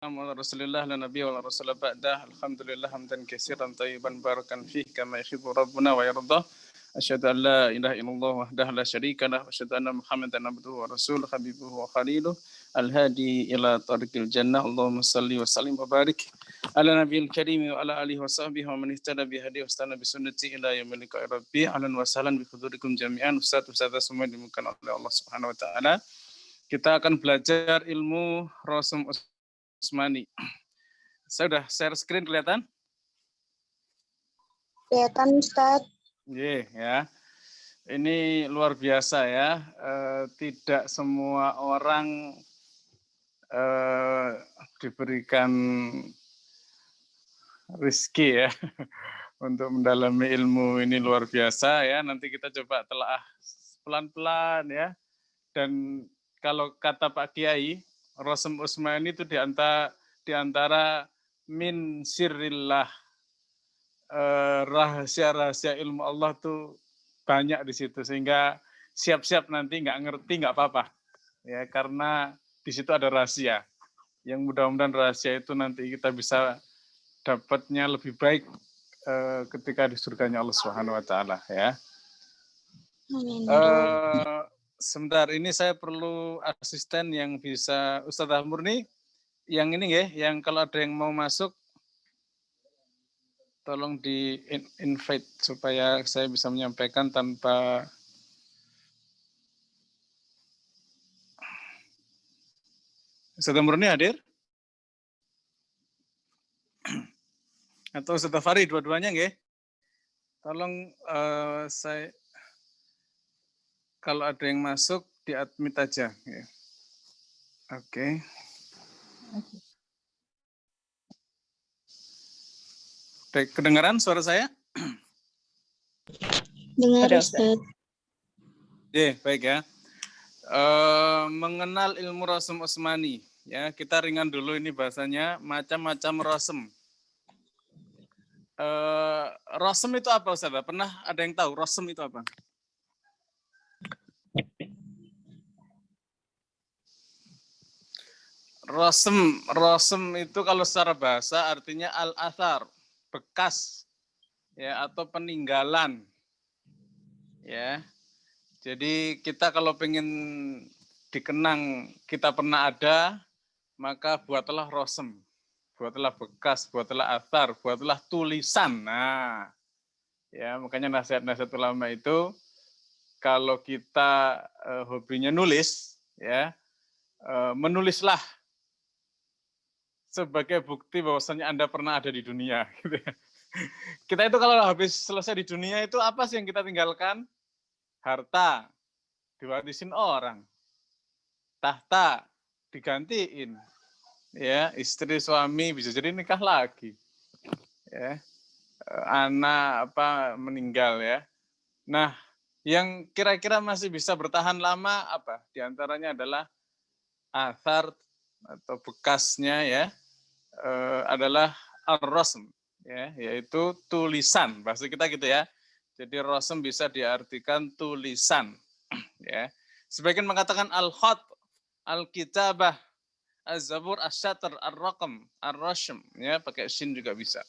على رسول الله لا نبي ولا رسول بعده الحمد لله حمدا كثيرا طيبا باركا فيه كما يحب ربنا ويرضى أشهد أن لا إله إلا الله وحده لا شريك له وأشهد أن محمدا عبده ورسوله حبيبه وخليله الهادي إلى طريق الجنة اللهم صل وسلم وبارك على نبي الكريم وعلى آله وصحبه ومن اهتدى بهديه واستنى بسنته إلى يوم لقاء ربي أهلا وسهلا بحضوركم جميعا Ustaz semua dimulakan oleh Allah Subhanahu wa taala. Kita akan belajar ilmu Rasum Usmani. Saya sudah share screen kelihatan? Kelihatan Ustaz. Ya. Ini luar biasa ya. Tidak semua orang diberikan rezeki ya untuk mendalami ilmu ini luar biasa ya. Nanti kita coba telaah pelan-pelan ya. Dan kalau kata Pak Kiai, Rasum Usmani itu di antara min sirrillah, rahasia-rahasia ilmu Allah tuh banyak di situ, sehingga siap-siap nanti nggak ngerti nggak apa-apa ya, karena di situ ada rahasia yang mudah-mudahan rahasia itu nanti kita bisa dapatnya lebih baik ketika di surganya Allah Subhanahu wa taala ya. Sebentar, ini saya perlu asisten yang bisa Ustazah Murni, yang ini ya, yang kalau ada yang mau masuk tolong di invite supaya saya bisa menyampaikan tanpa Ustazah Murni hadir? Atau Ustazah Fari, dua-duanya nggih? Tolong saya kalau ada yang masuk di admit aja ya. Oke. Kedengaran suara saya? Dengar Ustaz. Baik ya. Mengenal ilmu Rasum Usmani ya, kita ringan dulu ini bahasanya, macam-macam rasum. Rasum itu apa Ustaz? Pernah ada yang tahu rasum itu apa? Rasum itu kalau secara bahasa artinya al-athar, bekas ya, atau peninggalan ya. Jadi kita kalau pengen dikenang kita pernah ada, maka buatlah rasum, buatlah bekas, buatlah athar, buatlah tulisan. Nah ya, makanya nasihat-nasihat ulama itu kalau kita hobinya nulis ya, menulislah sebagai bukti bahwasannya Anda pernah ada di dunia. Gitu ya. Kita itu kalau habis selesai di dunia itu apa sih yang kita tinggalkan? Harta, diwarisin orang. Tahta, digantiin. Ya, istri, suami, bisa jadi nikah lagi. Ya, anak meninggal ya. Nah, yang kira-kira masih bisa bertahan lama apa? Di antaranya adalah athar atau bekasnya ya. Adalah ar-rasm ya, yaitu tulisan, bahasa kita gitu ya. Jadi rasm bisa diartikan tulisan ya. Sebagian mengatakan al-khat, al-kitabah, az-zabur, as-satr, ar-raqam, ar-rasm ya, pakai shin juga bisa.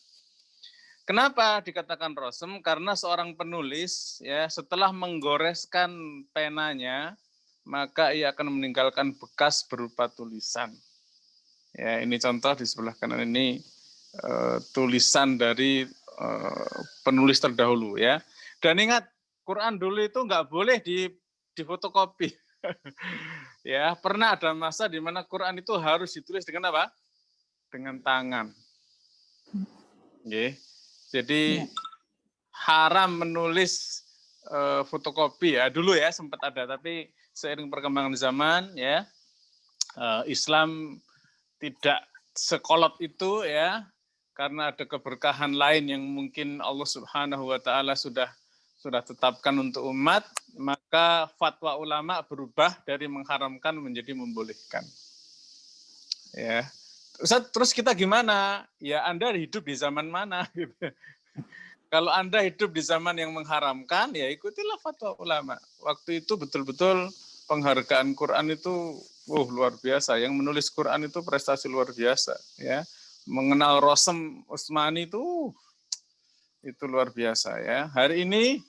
Kenapa dikatakan rasm? Karena seorang penulis ya, setelah menggoreskan penanya, maka ia akan meninggalkan bekas berupa tulisan. Ya, ini contoh di sebelah kanan ini tulisan dari penulis terdahulu ya. Dan ingat, Quran dulu itu nggak boleh difotokopi. Ya, pernah ada masa di mana Quran itu harus ditulis dengan apa? Dengan tangan. Jadi haram menulis fotokopi ya. Dulu ya sempat ada, tapi seiring perkembangan zaman ya, Islam tidak sekolot itu ya, karena ada keberkahan lain yang mungkin Allah Subhanahu wa taala sudah tetapkan untuk umat, maka fatwa ulama berubah dari mengharamkan menjadi membolehkan. Ya. Terus kita gimana? Ya Anda hidup di zaman mana gitu. Kalau Anda hidup di zaman yang mengharamkan, ya ikutilah fatwa ulama. Waktu itu betul-betul penghargaan Quran itu Luar biasa. Yang menulis Quran itu prestasi luar biasa, ya. Mengenal Rosem Usmani itu luar biasa, ya. Hari ini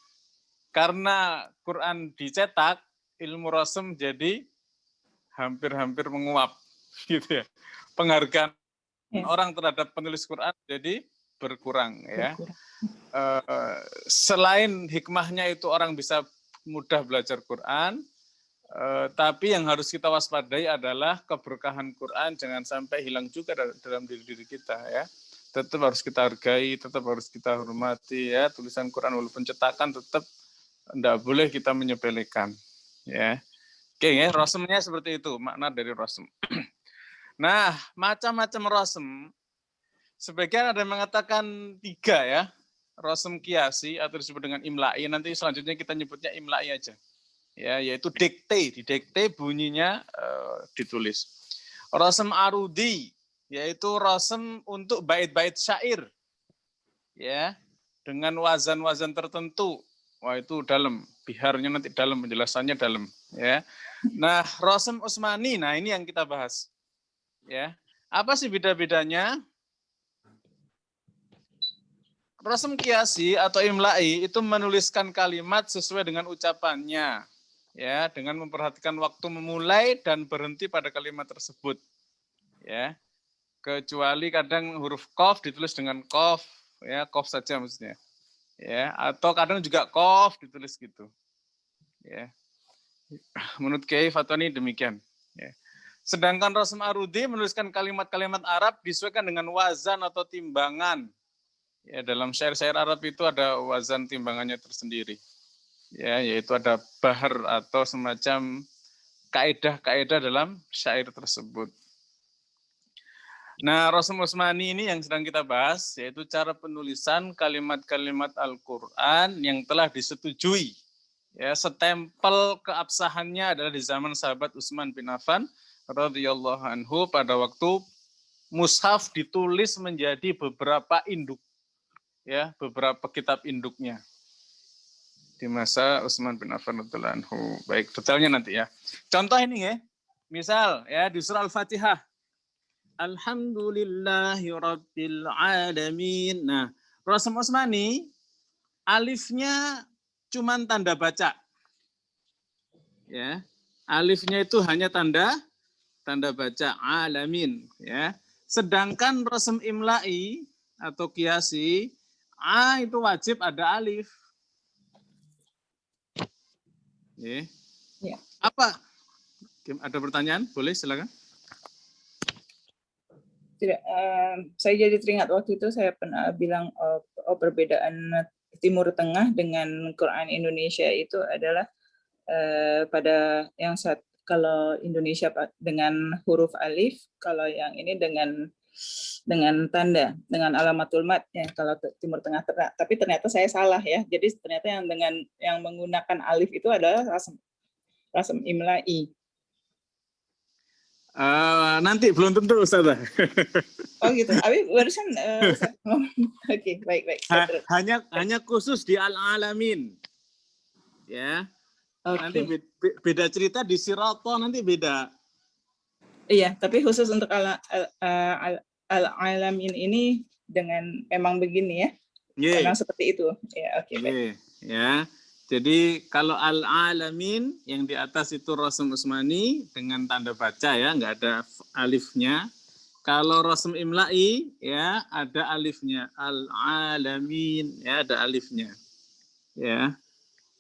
karena Quran dicetak, ilmu Rosem jadi hampir-hampir menguap, gitu ya. Penghargaan orang terhadap penulis Quran jadi berkurang, ya. Selain hikmahnya itu orang bisa mudah belajar Quran, tapi yang harus kita waspadai adalah keberkahan Quran jangan sampai hilang juga dalam diri kita, ya. Tetap harus kita hargai, tetap harus kita hormati, ya. Tulisan Quran walaupun cetakan tetap tidak boleh kita menyepelekan, ya. Oke, ya, rosemnya seperti itu makna dari rosem. Nah, macam-macam rosem. Sebagian ada yang mengatakan 3, ya. Rosem kiasi atau disebut dengan imla'i. Nanti selanjutnya kita nyebutnya imla'i aja. Ya, yaitu dikte, didikte bunyinya ditulis. Rosem arudi, yaitu rosem untuk bait-bait syair. Ya, dengan wazan-wazan tertentu. Wah, itu dalam, biharnya nanti dalam, penjelasannya dalam, ya. Nah, rosem Usmani, nah ini yang kita bahas. Ya. Apa sih beda-bedanya? Rosem kiasi atau imla'i itu menuliskan kalimat sesuai dengan ucapannya, ya, dengan memperhatikan waktu memulai dan berhenti pada kalimat tersebut, ya. Kecuali kadang huruf qaf ditulis dengan qaf, ya, qaf saja maksudnya, ya, atau kadang juga qaf ditulis gitu, ya. Menurut Kiai Fatwani demikian, ya. Sedangkan Rosem Arudi menuliskan kalimat-kalimat Arab disesuaikan dengan wazan atau timbangan. Ya, dalam syair-syair Arab itu ada wazan timbangannya tersendiri. Ya, yaitu ada bahar atau semacam kaidah-kaidah dalam syair tersebut. Nah, Rosem Usmani ini yang sedang kita bahas, yaitu cara penulisan kalimat-kalimat Al-Quran yang telah disetujui. Ya, stempel keabsahannya adalah di zaman sahabat Utsman bin Affan radhiyallahu anhu pada waktu mushaf ditulis menjadi beberapa induk. Ya, beberapa kitab induknya di masa Utsman bin Affan radhiyallahu anhu. Baik, detailnya nanti ya. Contoh ini ya. Misal ya di surah Al-Fatihah. Alhamdulillahirabbil alamin. Nah, Rosem Usmani alifnya cuman tanda baca. Ya. Alifnya itu hanya tanda baca alamin, ya. Sedangkan Rosem imla'i atau kiasi A itu wajib ada alif. Ya. Apa? Ada pertanyaan? Boleh, silakan. Tidak, saya jadi teringat waktu itu saya pernah bilang perbedaan Timur Tengah dengan Quran Indonesia itu adalah pada yang kalau Indonesia dengan huruf alif, kalau yang ini dengan dengan alamatul mad ya, kalau Timur Tengah. Tapi ternyata saya salah ya. Jadi ternyata yang menggunakan alif itu adalah rasem imla'i. Nanti belum tentu, Ustazah. Oh gitu. Abi barusan Oke, baik. Hanya khusus di al-alamin. Ya. Okay. Nanti beda cerita di Sirata nanti beda. Iya, tapi khusus untuk al-alamin ini dengan memang begini ya. Memang seperti itu. Ya, oke, baik. Ya. Jadi kalau al-alamin yang di atas itu Rosem Usmani dengan tanda baca ya, nggak ada alifnya. Kalau Rosem imla'i ya ada alifnya, al-alamin ya ada alifnya. Ya.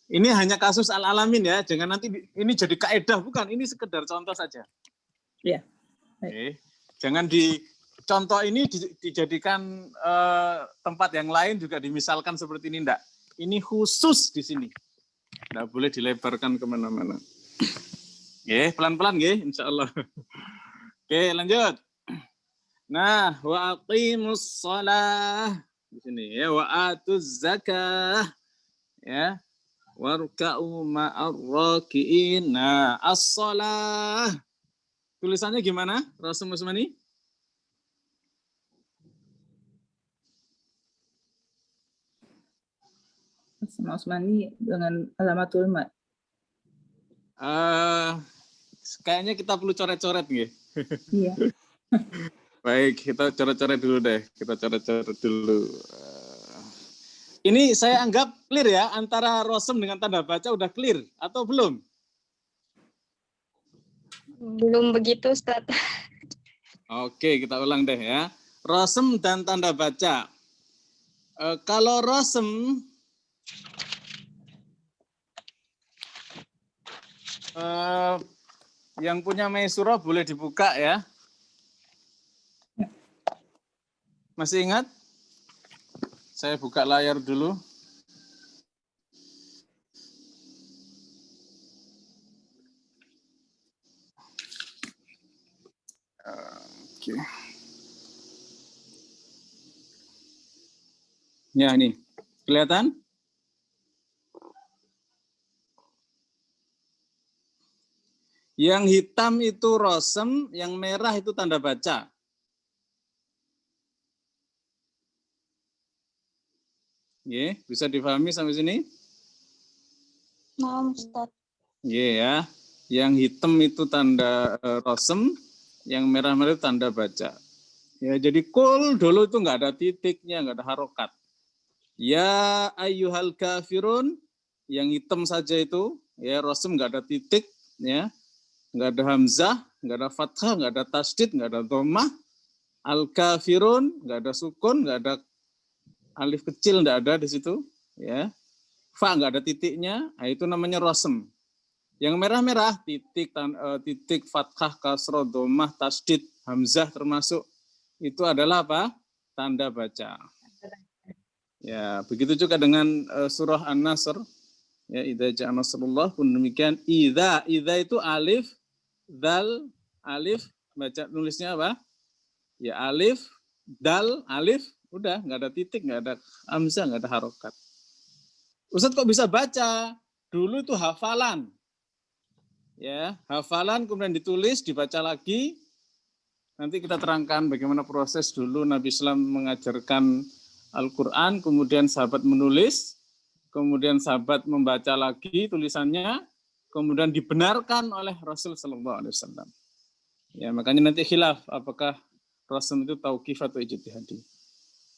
Ini hanya kasus al-alamin ya, jangan nanti ini jadi kaidah, bukan, ini sekedar contoh saja. Iya. Oke. Jangan contoh ini dijadikan tempat yang lain juga dimisalkan seperti ini, enggak. Ini khusus di sini. Enggak boleh dilebarkan kemana-mana. Oke, pelan-pelan ya, insya Allah. Oke, lanjut. Nah, wa aqimus shalah di sini ya, wa atuz zakah ya, warka'u ma'ar raki'in. Nah, as-shalah tulisannya gimana, Rosem Usmani? Rosem Usmani dengan alamatul mad. Kayaknya kita perlu coret-coret nih. Iya. Baik, kita coret-coret dulu deh. Kita coret-coret dulu. Ini saya anggap clear ya, antara rosem dengan tanda baca udah clear atau belum? Belum begitu, Ustadz. Oke, kita ulang deh ya. Rosem dan tanda baca. Kalau rosem, yang punya Maisuro boleh dibuka ya. Masih ingat? Saya buka layar dulu. Oke. Ya, ini. Kelihatan? Yang hitam itu rosem, yang merah itu tanda baca. Ye, bisa difahami sampai sini? Nah, Ustadz. Ye ya. Yang hitam itu tanda rosem, yang merah-merah itu tanda baca. Ya, jadi kul dulu itu nggak ada titiknya, nggak ada harokat. Ya ayyuhal kafirun, yang hitam saja itu, ya rosem nggak ada titik, ya, nggak ada hamzah, nggak ada fathah, nggak ada tasdid, nggak ada dhammah. Al kafirun nggak ada sukun, nggak ada alif kecil, nggak ada di situ, ya. Fa nggak ada titiknya, nah, itu namanya rosem. Yang merah-merah titik, fathah, kasroh, dhammah, tasdid, hamzah termasuk itu adalah apa? Tanda baca. Ya, begitu juga dengan surah An-Nasr. Ya, idza ja'a nasrullah pun demikian. Idza itu alif, dal, alif, baca nulisnya apa? Ya alif, dal, alif, udah nggak ada titik, nggak ada hamzah, nggak ada harokat. Ustadz kok bisa baca? Dulu itu hafalan. Ya, hafalan kemudian ditulis, dibaca lagi. Nanti kita terangkan bagaimana proses dulu Nabi Islam mengajarkan Al-Quran, kemudian sahabat menulis, kemudian sahabat membaca lagi tulisannya, kemudian dibenarkan oleh Rasul Sallallahu Alaihi Wasallam. Ya, makanya nanti khilaf apakah Rasul itu tauqif atau ijtihadi.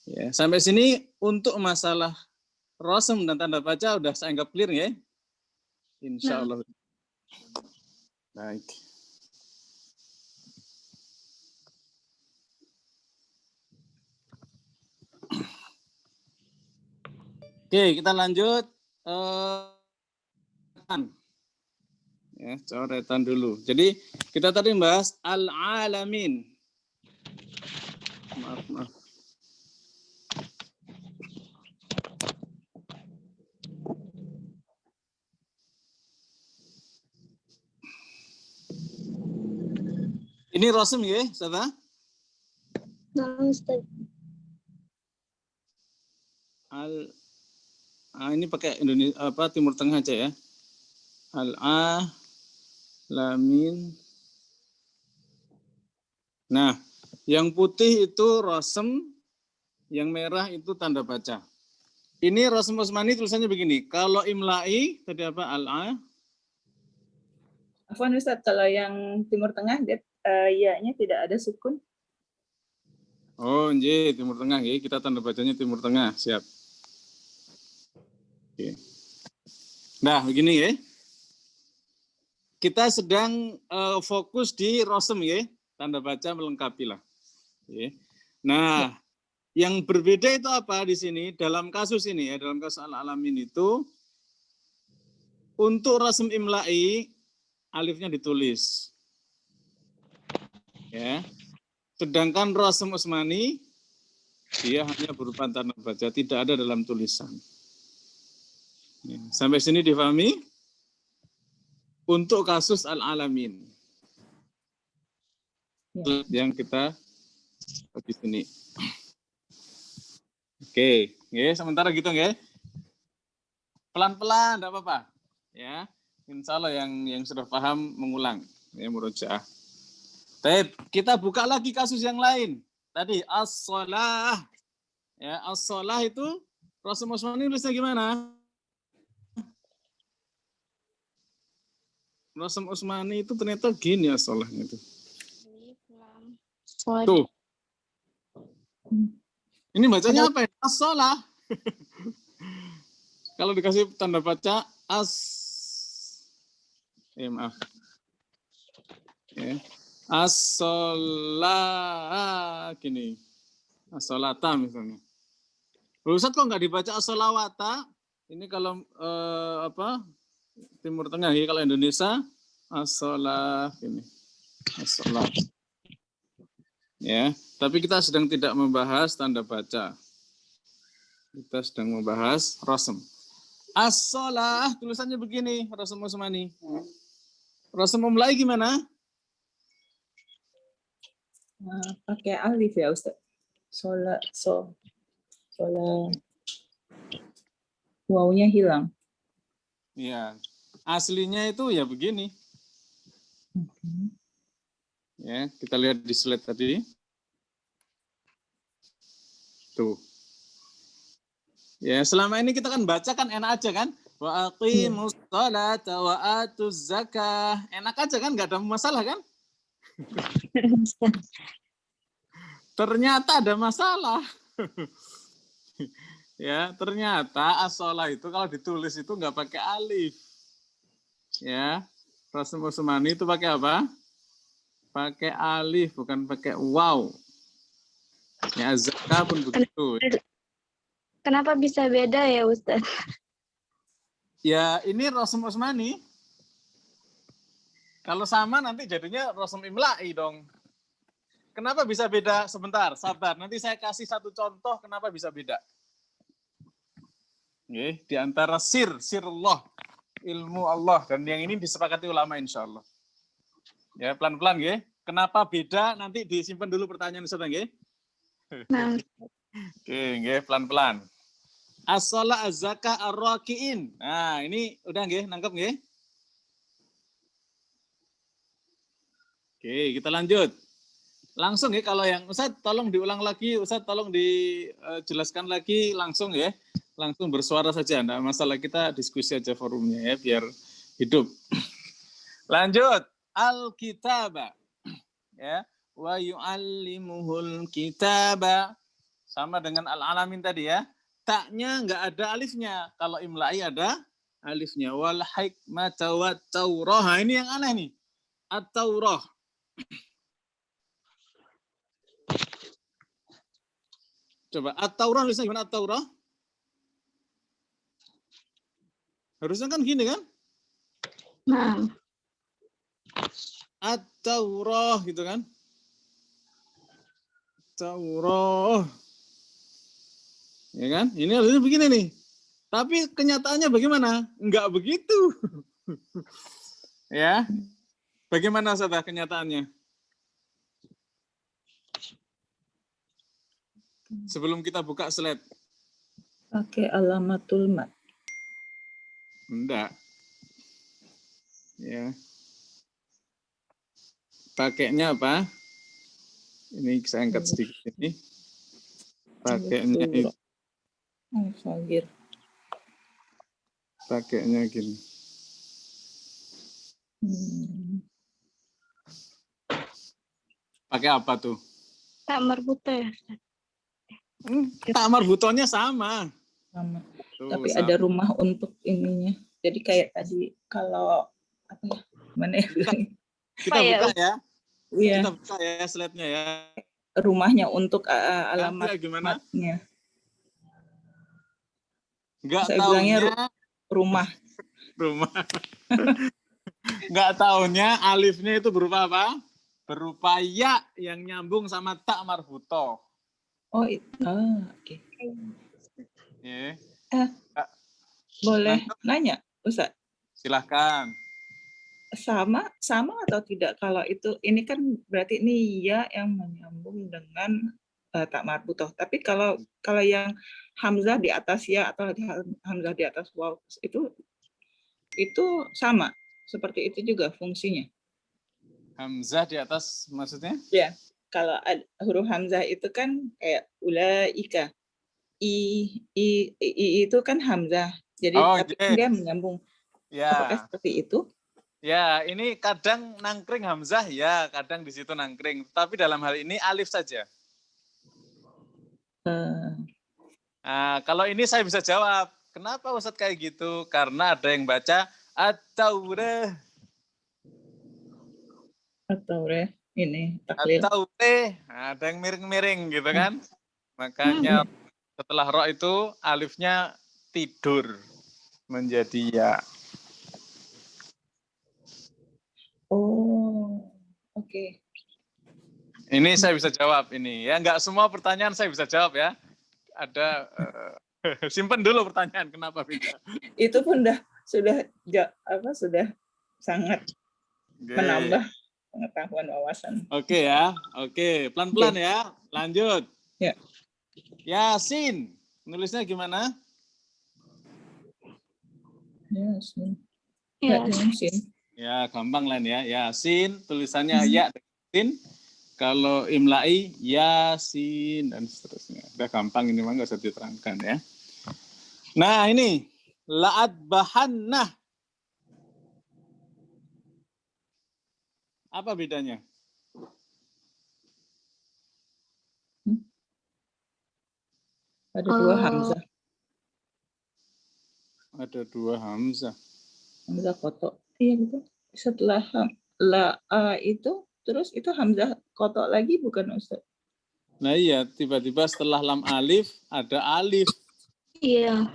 Ya, sampai sini untuk masalah Rasul dan tanda baca udah saya anggap clear ya. Insya Allah. Baik. Oke, kita lanjut. Ya, coretan dulu. Jadi kita tadi membahas al-alamin. Maaf. Ini rosem ya, Ustazah? Nah, Ustadz. Ini pakai Indonesia apa Timur Tengah aja ya. Al-alamin. Nah, yang putih itu rosem, yang merah itu tanda baca. Ini rosem Osmani tulisannya begini. Kalau imla'i tadi apa al-a? Afwan Ustadz, kalau yang Timur Tengah dia ya-nya tidak ada sukun. Oh, nggih, Timur Tengah nggih. Kita tanda bacanya Timur Tengah, siap. Oke. Nah, begini ya. Kita sedang fokus di rosem ya. Tanda baca melengkapi lah. Ya. Nah, yang berbeda itu apa di sini? Dalam kasus ini ya, dalam kasus al-alamin itu, untuk rosem imla'i, alifnya ditulis. Ya. Sedangkan rosem Usmani, dia hanya berupa tanda baca, tidak ada dalam tulisan. Ya. Sampai sini difahami? Untuk kasus al-alamin. Yang kita di sini. Oke, ya, sementara gitu ya. Pelan-pelan, enggak apa-apa. Ya, insya Allah yang sudah paham mengulang. Ya, murojaah. Baik, kita buka lagi kasus yang lain. Tadi as-shalah. Ya, as-shalah itu Rasulullah SAW nulisnya gimana? Rasam Utsmani itu ternyata gini asalnya itu. Sod. Tuh. Ini bacanya apa ya? As-shalah. Kalau dikasih tanda baca maaf. Ya. As-shalah gini. As-sholata misalnya. Ustaz kok nggak dibaca as-sholawata? Ini kalau Timur Tengah ya, kalau Indonesia as-sholah gini. As-sholah. Ya, tapi kita sedang tidak membahas tanda baca. Kita sedang membahas rasam. As-sholah tulisannya begini, Rasam Utsmani. Rasam Umlai gimana? Pakai alif ya Ustaz. Sholat, wawunya hilang. Ya, aslinya itu ya begini. Ya, kita lihat di slide tadi. Tuh. Ya, selama ini kita kan baca kan enak aja kan? Wa aqimus sholata wa atuz zakah. Enak aja kan, nggak ada masalah kan? Ternyata ada masalah. Ya, ternyata as-sholah itu kalau ditulis itu nggak pakai alif. Ya, Rasam Utsmani itu pakai apa? Pakai alif, bukan pakai waw. Ya, zakah pun begitu. Kenapa bisa beda ya Ustaz? Ya, ini Rasam Utsmani. Kalau sama nanti jadinya Rasam Imla'i dong. Kenapa bisa beda? Sebentar, sabar. Nanti saya kasih satu contoh kenapa bisa beda. Di antara sirullah, ilmu Allah, dan yang ini disepakati ulama insya Allah. Ya, pelan-pelan ya. Kenapa beda? Nanti disimpan dulu pertanyaan Ustaz nggih. Nah, Oke, nggih, pelan-pelan. As-shalah az-zakah ar-raki'in. Nah, ini udah nggih, nangkep nggih? Oke, kita lanjut. Langsung ya, kalau yang Ustaz tolong diulang lagi, Ustaz tolong dijelaskan lagi langsung ya. Langsung bersuara saja, enggak masalah, kita diskusi aja forumnya ya, biar hidup. Lanjut, al-kitaba. Ya, wa yu'allimuhul kitaba. Sama dengan al-alamin tadi ya. Taknya enggak ada alifnya. Kalau imla'i ada alifnya. Wal hikmata wat taurah. Ini yang aneh nih. At-taurah. Coba at-taurah tulisnya gimana at-taurah? Harusnya kan gini kan? nah. At-taurah gitu kan? Taurah. Ya kan? Ini harusnya begini nih. Tapi kenyataannya bagaimana? Enggak begitu. Ya. Bagaimana Ustaz kenyataannya? Sebelum kita buka slide. Pakai alamatul mat. Enggak. Ya. Pakainya apa? Ini saya angkat sedikit ini. Pakainya itu. Pakainya gini. Pakai apa tuh? Tak marbuta ya. Tak marbutonya sama. Sama. Tuh, Tapi sama. ada rumah untuk ininya. Jadi kayak tadi kalau apa ya? Mana ya? Kita buka ya. Iya. Kita buka ya slide-nya ya. Rumahnya untuk alamatnya. Enggak Saya taunya bilangnya rumah. Rumah. Enggak taunya alifnya itu berupa apa? Berupa ya yang nyambung sama tak marbutoh. Oh, oke. Yeah. Boleh nanya, Ustaz? Silahkan. Sama atau tidak kalau itu, ini kan berarti ini ya yang menyambung dengan tak marbutoh. Tapi kalau yang hamzah di atas ya atau hamzah di atas waw itu sama, seperti itu juga fungsinya. Hamzah di atas maksudnya? Ya, kalau huruf hamzah itu kan kayak ulaika. I itu kan hamzah. Jadi tapi dia menyambung. Ya. Apakah seperti itu? Ya, ini kadang nangkring hamzah, ya kadang di situ nangkring. Tapi dalam hal ini alif saja. Nah, kalau ini saya bisa jawab. Kenapa Ustadz kayak gitu? Karena ada yang baca at-taurah. Atau ini taklil. At-taurah. Nah, ada yang miring-miring gitu kan. Makanya setelah ro itu alifnya tidur menjadi ya. Oh, oke. Ini saya bisa jawab ini. Ya, nggak semua pertanyaan saya bisa jawab ya. Ada simpen dulu pertanyaan kenapa beda. Itu pun sudah sangat menambah pengetahuan wawasan. Oke ya. Oke, pelan-pelan ya. Lanjut. Ya. Yasin. Nulisnya gimana? Yasin. Ya. Yasin. Ya, gampang Len ya. Yasin, tulisannya ya sin. Kalau imlai yasin dan seterusnya. Udah gampang ini mah nggak usah diterangkan ya. Nah, ini la'at bahannah. Apa bedanya? Ada dua hamzah. Ada dua hamzah. Hamzah kotok. Iya gitu. Setelah la itu terus itu hamzah kotok lagi bukan Ustaz? Nah iya, tiba-tiba setelah lam alif ada alif. Iya.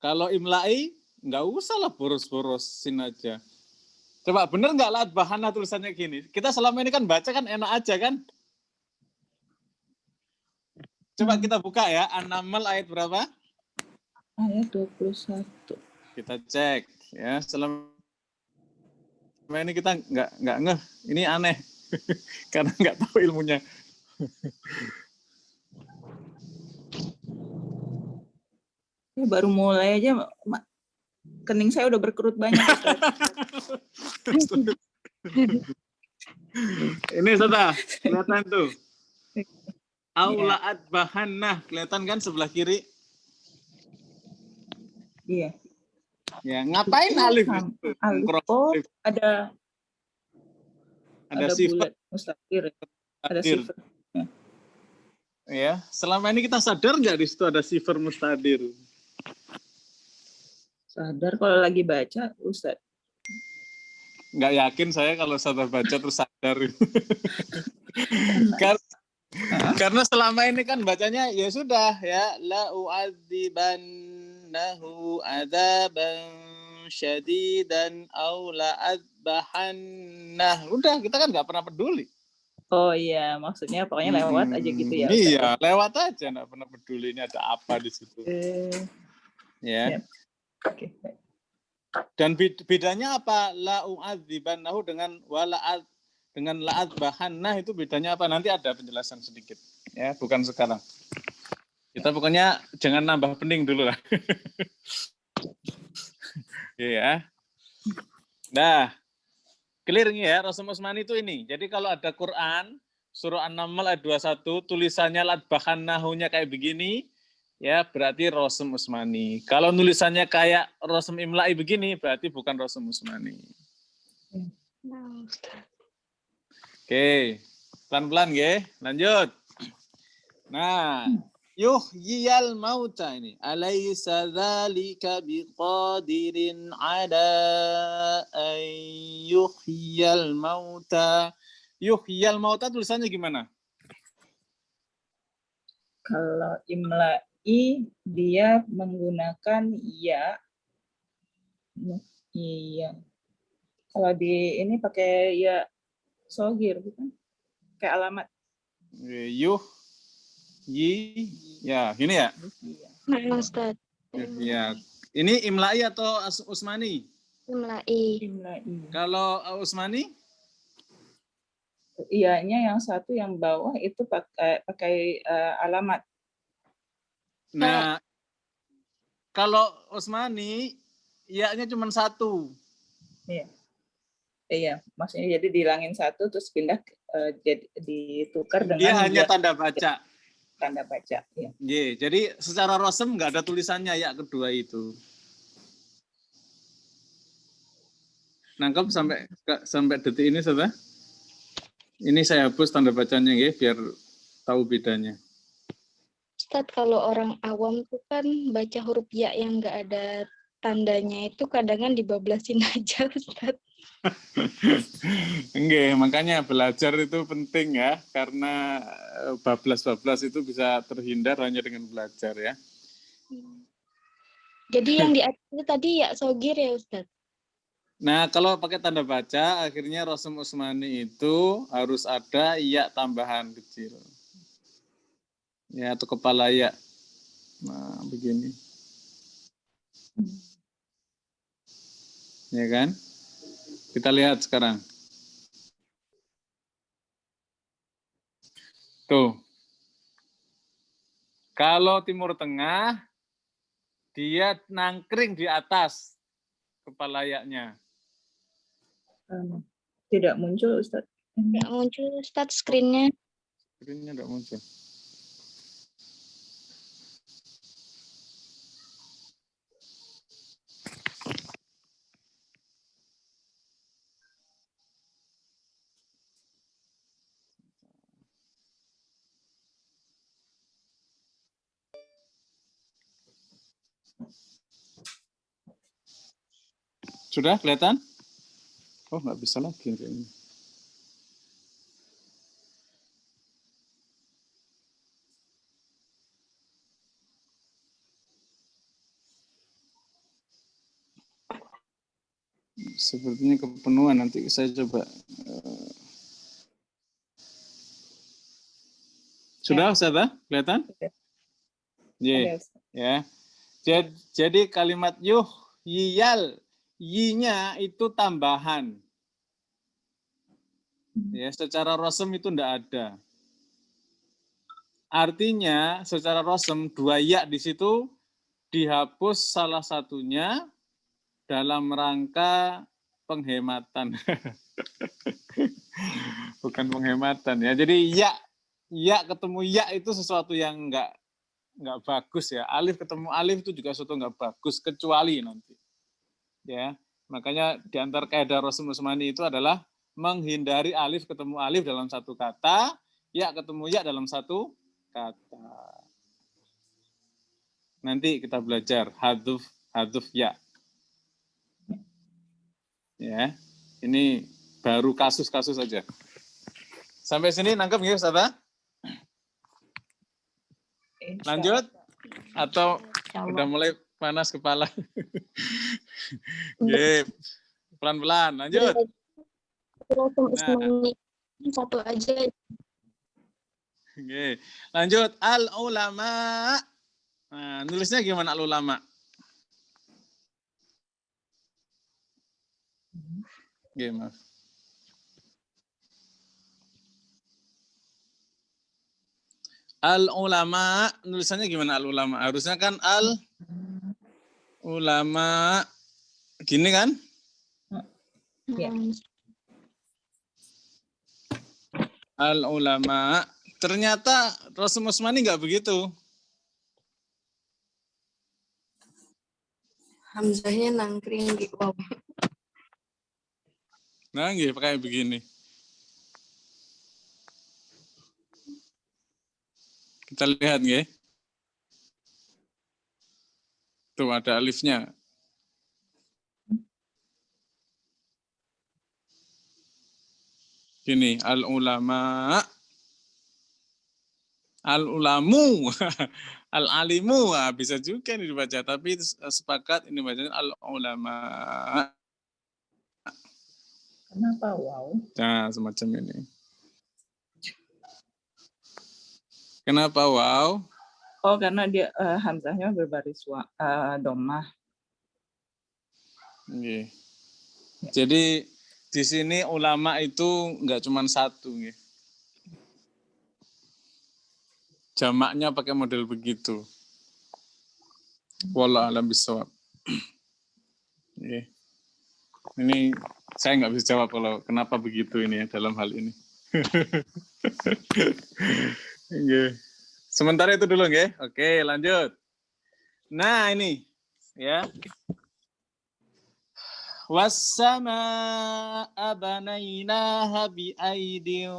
Kalau imla'i nggak usah lah boros-borosin aja. Coba bener nggak la'at bahana tulisannya gini? Kita selama ini kan baca kan enak aja kan? Coba kita buka ya, An-Naml ayat berapa? Ayat 21. Kita cek ya. Selama ini kita nggak ngeh. Ini aneh karena nggak tahu ilmunya. Ya, baru mulai aja kening saya udah berkerut banyak. Ini Sata, kelihatan tuh. Aula'at bahannah, kelihatan kan sebelah kiri? Iya. Ya, ngapain alif? Alif. Oh, ada sifat bulat mustaqir. Ada sifat. Ya, selama ini kita sadar nggak di situ ada sifar mustadir? Sadar kalau lagi baca, Ustaz. Nggak yakin saya kalau sadar baca terus sadar. Karena selama ini kan bacanya ya sudah ya la u'adzibannahu adzaban syadidan aw la adzbahannah. Udah, kita kan nggak pernah peduli. Oh iya, maksudnya pokoknya lewat aja gitu ya. Iya, lewat aja, nggak pernah peduli ini ada apa di situ. Ya. Oke. Dan bedanya apa? La u'adzibannahu dengan dengan la'at bahannah itu bedanya apa? Nanti ada penjelasan sedikit. Ya, bukan sekarang. Kita pokoknya jangan nambah pening dulu lah. Iya. Nah, clear nih ya, Rasul Usmani itu ini. Jadi kalau ada Quran, surah An-Naml ayat 21, tulisannya la'at bahannahunya kayak begini, ya berarti Rasul Usmani. Kalau nulisannya kayak Rasul Imla'i begini, berarti bukan Rasul Usmani. Oke, pelan-pelan ya. Lanjut. Nah, yuhyiyal mauta ini. Alaysa dzalika biqadirin ala an yuhyiyal mauta. Yuhyiyal mauta tulisannya gimana? Kalau imla'i dia menggunakan ya. Iya. Kalau di ini pakai ya sogir bukan? Kayak alamat. Ya, gini ya? Nah, Ustaz. Ya. Ini imla'i atau Usmani? Imla'i. Kalau Usmani? Iyanya yang satu yang bawah itu pakai alamat. Nah, kalau Usmani iyanya cuma satu. Iya. Iya, maksudnya jadi dihilangin satu terus pindah jadi ditukar dengan dia hanya tanda baca. Tanda baca, ya. Jadi secara rosem nggak ada tulisannya ya kedua itu. nangkep sampai detik ini, Ustaz? Ini saya hapus tanda bacanya ya, biar tahu bedanya. Ustadz, kalau orang awam tuh kan baca huruf ya yang nggak ada tandanya itu kadang dibablasin aja, Ustadz. Enggak, makanya belajar itu penting ya, karena bablas-bablas itu bisa terhindar hanya dengan belajar ya. Jadi yang di atas itu tadi ya sogir ya, Ustadz? Nah, kalau pakai tanda baca, akhirnya Rasm Utsmani itu harus ada ya tambahan kecil. Ya, atau kepala ya. Nah, begini. Ya kan? Kita lihat sekarang. Tuh. Kalau Timur Tengah, dia nangkring di atas kepala ya-nya. Tidak muncul, Ustadz. Nggak muncul, Ustadz, screen-nya. Screen-nya tidak muncul. Sudah kelihatan? Oh, nggak bisa lagi ini. Sepertinya kepenuhan, nanti saya coba. Sudah, Ustaz? Kelihatan? Ada, Ustadz. Ya. Jadi kalimat yuh, yiyal, yi-nya itu tambahan. Ya, secara rosem itu enggak ada. Artinya secara rosem dua ya di situ dihapus salah satunya dalam rangka penghematan. Bukan penghematan ya. Jadi ya ketemu ya itu sesuatu yang enggak bagus ya. Alif ketemu alif itu juga sesuatu enggak bagus, kecuali nanti. Ya, makanya di antara kaidah Rasm Utsmani itu adalah menghindari alif ketemu alif dalam satu kata, ya ketemu ya dalam satu kata. Nanti kita belajar hadzuf ya. Ya, ini baru kasus-kasus saja. Sampai sini nangkep nggak, Ustaz? Lanjut? Atau udah mulai panas kepala? Oke, pelan-pelan, lanjut. Nah, satu aja. Oke, lanjut. Al-ulama. Nah, nulisnya gimana al-ulama? Oke, maaf. Al-ulama, nulisannya gimana al-ulama? Harusnya kan al-ulama. Gini kan? Ya. Al-ulama. Ternyata Rasm Utsmani nggak begitu. Hamzahnya nangkring di wow. Nah, nggih pakai begini. Kita lihat nggih. Tuh ada alifnya. Gini, al-ulama. Al-ulamu. Al-alimu. Nah, bisa juga ini dibaca. Tapi sepakat ini bacanya al-ulama. Kenapa wow? Nah, semacam ini. Kenapa wow? Oh, karena dia hamzahnya berbaris dhammah. Nggih. Jadi di sini ulama itu enggak cuma satu, nggih. Jamaknya pakai model begitu. Wallahu a'lam bishawab. Nggih. Ini saya nggak bisa jawab kalau kenapa begitu ini ya dalam hal ini. Nggih. Sementara itu dulu nggih. Oke, lanjut. Nah, ini ya. was-samaa'a banainaha bi'aidin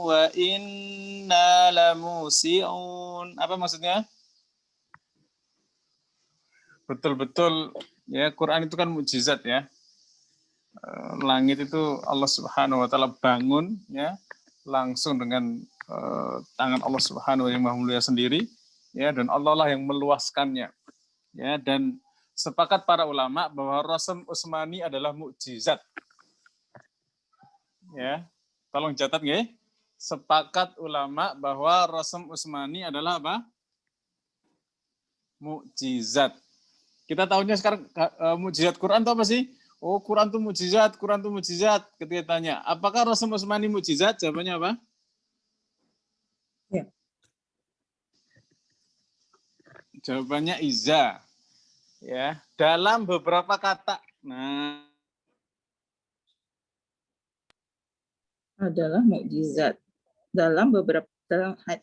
wa inna lamusi'un. Apa maksudnya? Betul-betul ya, Quran itu kan mukjizat ya. Langit itu Allah Subhanahu wa taala bangun ya langsung dengan tangan Allah Subhanahu yang Maha Mulia sendiri ya, dan Allah lah yang meluaskannya. Ya, dan sepakat para ulama bahwa Rasm Utsmani adalah mukjizat. Ya. Tolong catat nggih. Sepakat ulama bahwa Rasm Utsmani adalah apa? Mukjizat. Kita tahunya sekarang mukjizat Quran itu apa sih? Oh, Quran itu mukjizat, Quran itu mukjizat. Ketika tanya, apakah Rasm Utsmani mukjizat? Jawabannya apa? Ya. Jawabannya iza. Ya, dalam beberapa kata. Nah, Adalah mukjizat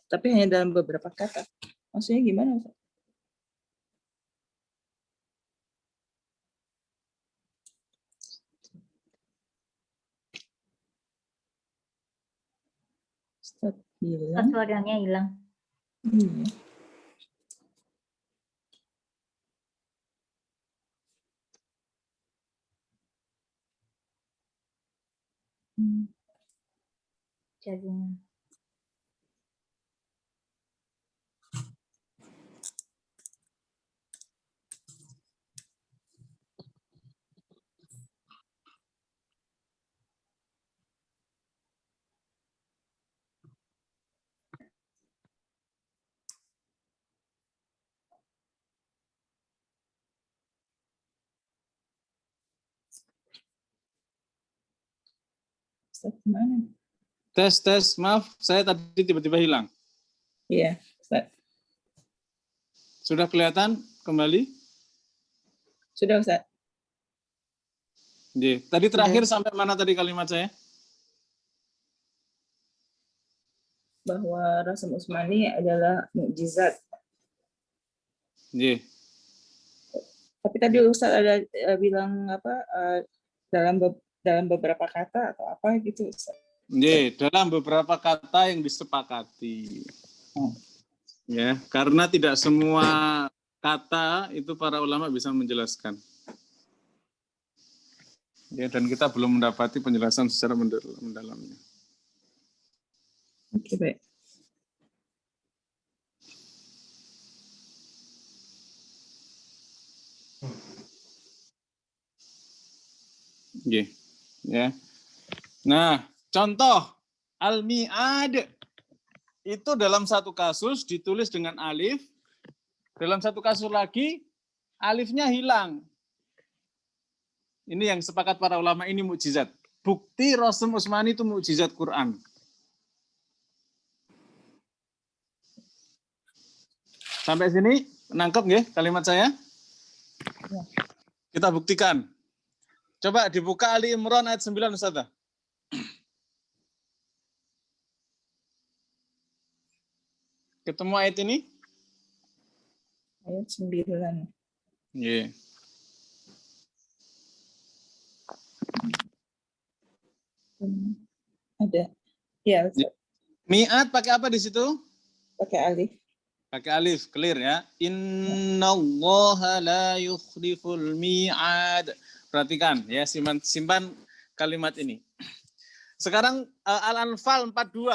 tapi hanya dalam beberapa kata. Maksudnya gimana, Ustaz? Ustaz bilang. Suaranya hilang. Iya. Jaringan. Ustaz gimana? tes, maaf, saya tadi tiba-tiba hilang. Iya, Ustaz. Sudah kelihatan kembali? Sudah, Ustaz. Tadi terakhir sampai mana tadi kalimat saya? Bahwa Rasm Utsmani adalah mukjizat. Nggih. Tapi tadi Ustaz ada bilang apa dalam beberapa kata atau apa gitu, Ustaz. Nggih, dalam beberapa kata yang disepakati. Ya, karena tidak semua kata itu para ulama bisa menjelaskan. Ya, dan kita belum mendapati penjelasan secara mendalamnya. Oke, baik. Nggih. Ya. Nah, contoh al-mi'ad itu dalam satu kasus ditulis dengan alif, dalam satu kasus lagi alifnya hilang. Ini yang sepakat para ulama, ini mukjizat. Bukti Rasm Utsmani itu mukjizat Quran. Sampai sini nangkep nggih kalimat saya? Ya. Kita buktikan. Coba dibuka Ali Imran ayat 9, Ustazah. Ketemu ayat ini? Ayat 9. Nggih. Ada. Ya, Ustaz. Mi'at pakai apa di situ? Pakai alif. Pakai alif, clear ya. Innallaha la yukhliful mi'ad. Perhatikan ya, simpan kalimat ini. Sekarang Al-Anfal 42.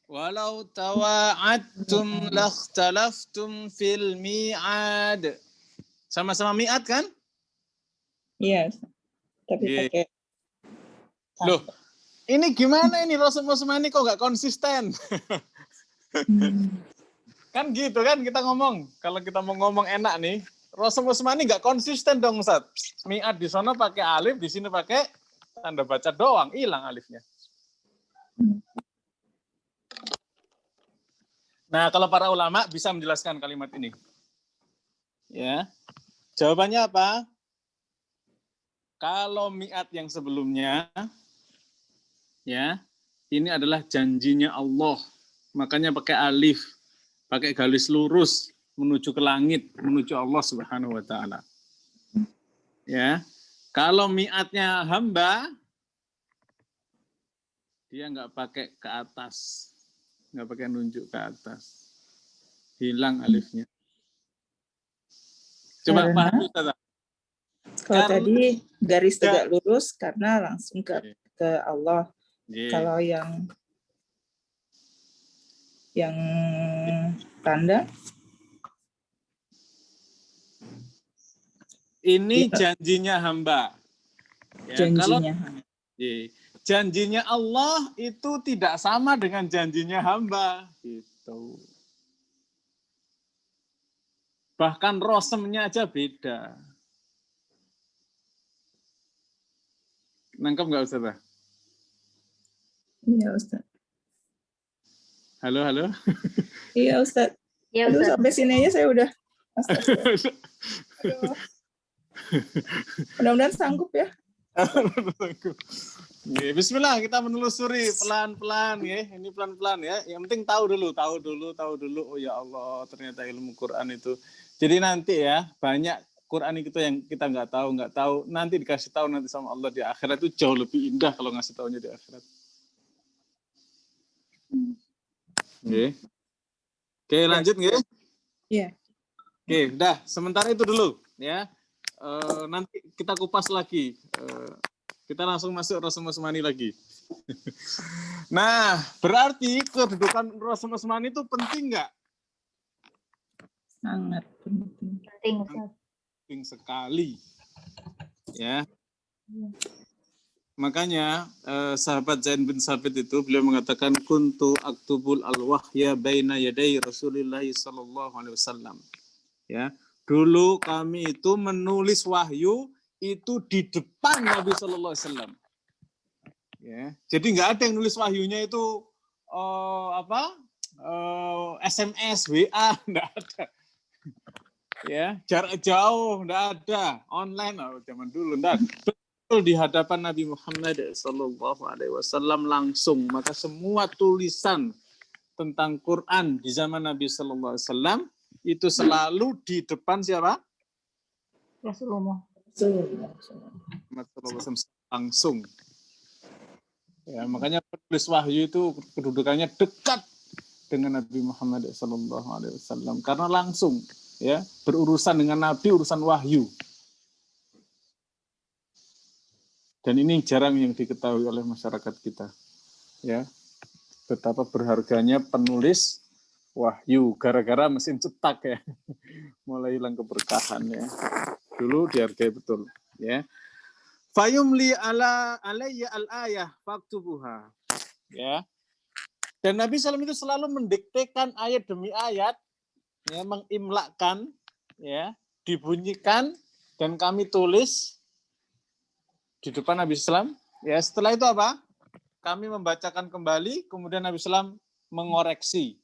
Walau tawa'adtum lakhtalaftum fil mi'ad. Sama-sama mi'ad kan? Iya, tapi Iya. pakai. Loh, ini gimana ini Rasm Utsmani kok nggak konsisten? Kan gitu kan kita ngomong. Kalau kita mau ngomong enak nih, Rasm Utsmani nggak konsisten dong, Ustaz. Mi'ad di sana pakai alif, di sini pakai tanda baca doang, hilang alifnya. Nah, kalau para ulama bisa menjelaskan kalimat ini. Ya. Jawabannya apa? Kalau mi'at yang sebelumnya, ya, ini adalah janjinya Allah. Makanya pakai alif, pakai garis lurus menuju ke langit, menuju Allah Subhanahu wa taala. Ya. Kalau mi'atnya hamba, dia nggak pakai ke atas, nggak pakai nunjuk ke atas, hilang alifnya. Coba Karena pahami, Ustaz. kalau Karena tadi garis ya. tegak lurus karena langsung ke Allah. Yeah. Kalau yang tanda ini ya, janjinya hamba. Ya, janjinya. Janjinya Allah itu tidak sama dengan janjinya hamba. Gitu. Bahkan rosemnya aja beda. Nangkep nggak Ustaz? Iya Ustaz. Halo, halo. Iya Ustaz. Iya Aduh, Ustaz. sampai sini aja saya udah. Astaga. Aduh. Mudah-mudahan sanggup ya. Bismillah, kita menelusuri pelan-pelan ya. Ini pelan-pelan ya. Yang penting tahu dulu. Oh ya Allah, ternyata ilmu Quran itu. Jadi nanti ya, banyak Quran itu yang kita nggak tahu. Nanti dikasih tahu nanti sama Allah di akhirat itu jauh lebih indah kalau ngasih tahunya di akhirat. Oke, lanjut nggih? Iya. Oke, udah. Sementara itu dulu ya. Nanti kita kupas lagi. Kita langsung masuk Rasul Usmani lagi. Nah, berarti kedudukan Rasul Usmani itu penting nggak? Sangat penting. Penting Ustaz. Penting sekali. Ya. Makanya sahabat Zain bin Sabit itu beliau mengatakan kuntu aktubul al-wahya baina yaday Rasulillah sallallahu alaihi wasallam. Ya. Dulu kami itu menulis wahyu itu di depan Nabi sallallahu alaihi wasallam. Ya. Jadi nggak ada yang nulis wahyunya itu SMS, WA, nggak ada. Ya, jarak jauh nggak ada, online zaman dulu nggak. Betul di hadapan Nabi Muhammad sallallahu alaihi wasallam langsung. Maka semua tulisan tentang Quran di zaman Nabi sallallahu alaihi wasallam itu selalu di depan siapa? Rasulullah. Langsung. Ya, makanya penulis wahyu itu kedudukannya dekat dengan Nabi Muhammad SAW karena langsung ya berurusan dengan Nabi, urusan wahyu. Dan ini jarang yang diketahui oleh masyarakat kita. Ya. Betapa berharganya penulis wahyu gara-gara mesin cetak ya. Mulai hilang keberkahan ya. Dulu dihargai betul ya. Fayumli alayya al-ayah faktubuha. Ya. Dan Nabi SAW itu selalu mendiktekan ayat demi ayat, ya, mengimlakkan, ya, dibunyikan, dan kami tulis di depan Nabi SAW. Ya, setelah itu apa? Kami membacakan kembali, kemudian Nabi SAW mengoreksi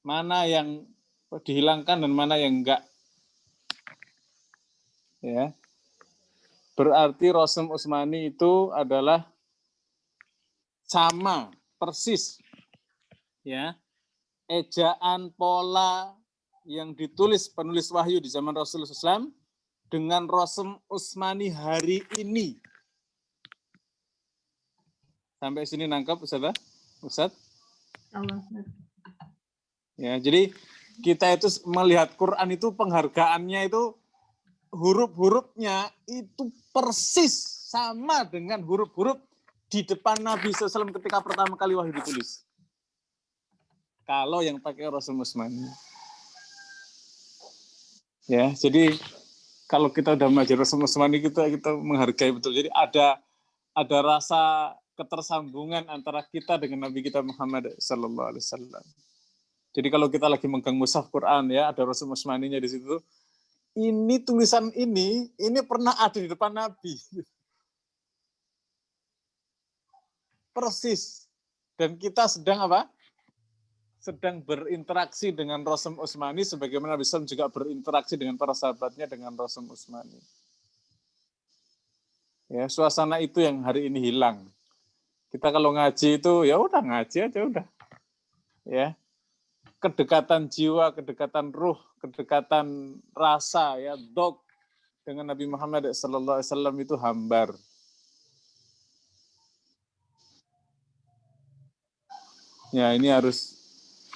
mana yang dihilangkan dan mana yang enggak. Ya. Berarti Rasul Usmani itu adalah sama persis ya ejaan pola yang ditulis penulis wahyu di zaman Rasulullah SAW dengan Rasul Usmani hari ini. Sampai sini nangkap Ustaz? Ya, jadi kita itu melihat Quran itu penghargaannya itu huruf-hurufnya itu persis sama dengan huruf-huruf di depan Nabi SAW ketika pertama kali wahyu ditulis. Kalau yang pakai Rasul Usmani. Ya, jadi kalau kita udah belajar Rasul Usmani kita menghargai betul. Jadi ada rasa ketersambungan antara kita dengan Nabi kita Muhammad sallallahu alaihi wasallam. Jadi kalau kita lagi megang mushaf Quran ya, ada Rasul Usmaninya di situ. Ini tulisan ini pernah ada di depan Nabi. Persis. Dan kita sedang apa? Sedang berinteraksi dengan Rasul Usmani sebagaimana Nabi SAW juga berinteraksi dengan para sahabatnya dengan Rasul Usmani. Ya, suasana itu yang hari ini hilang. Kita kalau ngaji itu ya udah ngaji aja udah. Ya. Kedekatan jiwa, kedekatan ruh, kedekatan rasa ya, dog dengan Nabi Muhammad SAW itu hambar. Ya, ini harus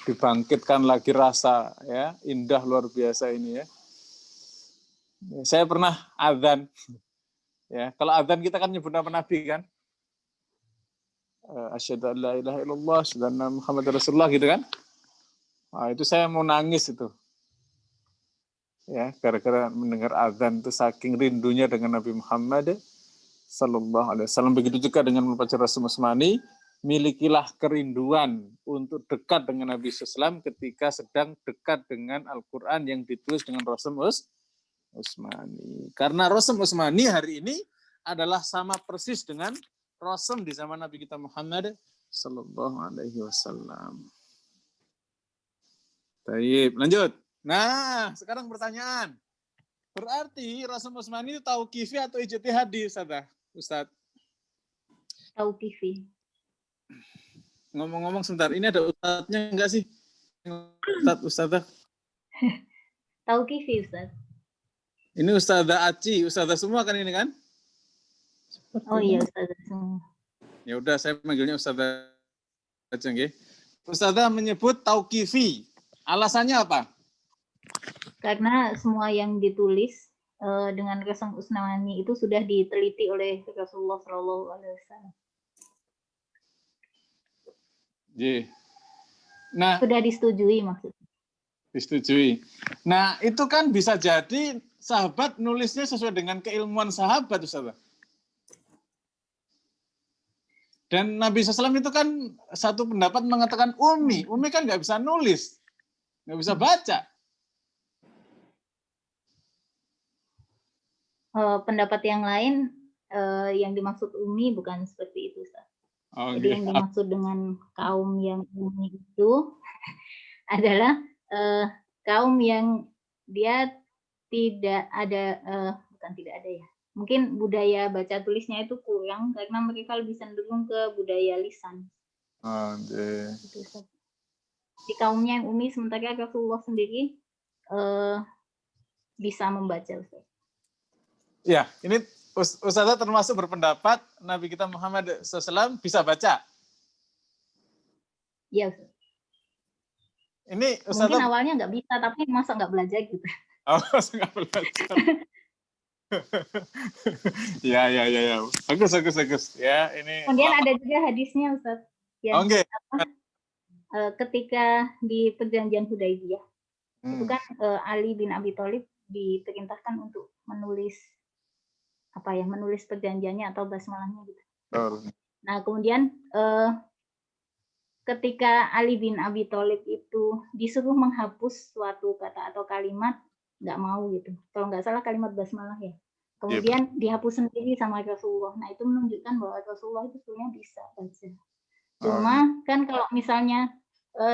dibangkitkan lagi rasa ya, indah luar biasa ini ya. Saya pernah adzan. Ya, kalau adzan kita kan nyebut nama Nabi kan. Asyhadu an la ilaha illallah, asyhadu anna Muhammadar Rasulullah gitu kan. Nah, itu saya mau nangis itu. Ya, gara-gara mendengar adzan itu saking rindunya dengan Nabi Muhammad sallallahu alaihi wasallam. Begitu juga dengan membaca Rasul Usmani, milikilah kerinduan untuk dekat dengan Nabi SAW ketika sedang dekat dengan Al-Qur'an yang ditulis dengan Rasul Usmani. Karena Rasul Usmani hari ini adalah sama persis dengan Rasul di zaman Nabi kita Muhammad sallallahu alaihi wasallam. Baik, lanjut. Nah, sekarang pertanyaan. Berarti Rasul Usmani itu tauqifi atau ijtihadi, Ustaz? Tauqifi. Ngomong-ngomong sebentar, ini ada ustadznya enggak sih? Ustazah? Tauqifi, Ustaz. Ini Ustazah Aci, Ustazah semua kan ini kan? Oh iya, Ustaz. Ya udah, saya manggilnya Ustazah aja nggih. Ustazah menyebut tauqifi. Alasannya apa? Karena semua yang ditulis dengan Rasul Usmani itu sudah diteliti oleh Rasulullah Shallallahu Alaihi Wasallam. Nah, sudah disetujui maksudnya. Disetujui. Nah, itu kan bisa jadi sahabat nulisnya sesuai dengan keilmuan sahabat, Ustaz. Dan Nabi SAW itu kan satu pendapat mengatakan Umi kan nggak bisa nulis, nggak bisa baca. Pendapat yang lain yang dimaksud Umi bukan seperti itu, Ustaz. Jadi yang dimaksud dengan kaum yang Umi itu adalah kaum yang dia tidak ada, bukan tidak ada ya. Mungkin budaya baca tulisnya itu kurang karena mereka lebih cenderung ke budaya lisan. Gitu, Ustaz. Di kaumnya yang Umi, sementara Rasulullah sendiri bisa membaca, Ustaz. Ya, ini Ustazah termasuk berpendapat Nabi kita Muhammad SAW bisa baca. Iya, Ustaz. Ini Ustazah mungkin awalnya nggak bisa, tapi masa nggak belajar gitu. Oh, nggak belajar. Ya. Bagus. Ya, ini. Kemudian ada juga hadisnya, Ustaz. Yang ketika di perjanjian Hudaybiyah, itu kan Ali bin Abi Thalib diperintahkan untuk menulis perjanjiannya atau basmalahnya gitu. Nah, kemudian ketika Ali bin Abi Thalib itu disuruh menghapus suatu kata atau kalimat, nggak mau gitu. Kalau nggak salah kalimat basmalah ya. Kemudian dihapus sendiri sama Rasulullah. Nah, itu menunjukkan bahwa Rasulullah itu sebenarnya bisa baca. Cuma kan kalau misalnya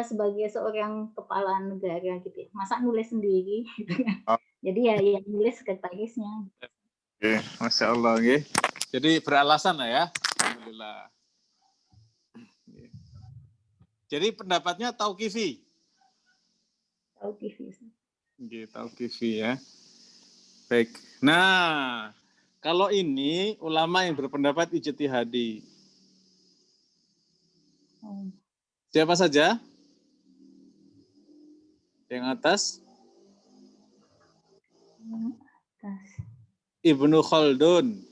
sebagai seorang kepala negara gitu ya, masa nulis sendiri gitu kan. Jadi ya yang nulis sekretarisnya. Oke, Masya Allah. Okay. Jadi beralasan lah ya. Alhamdulillah. Jadi pendapatnya tauqifi. Tauqifi ya. Baik. Nah, kalau ini ulama yang berpendapat ijtihadi. Siapa saja? Yang atas? Ibnu Khaldun.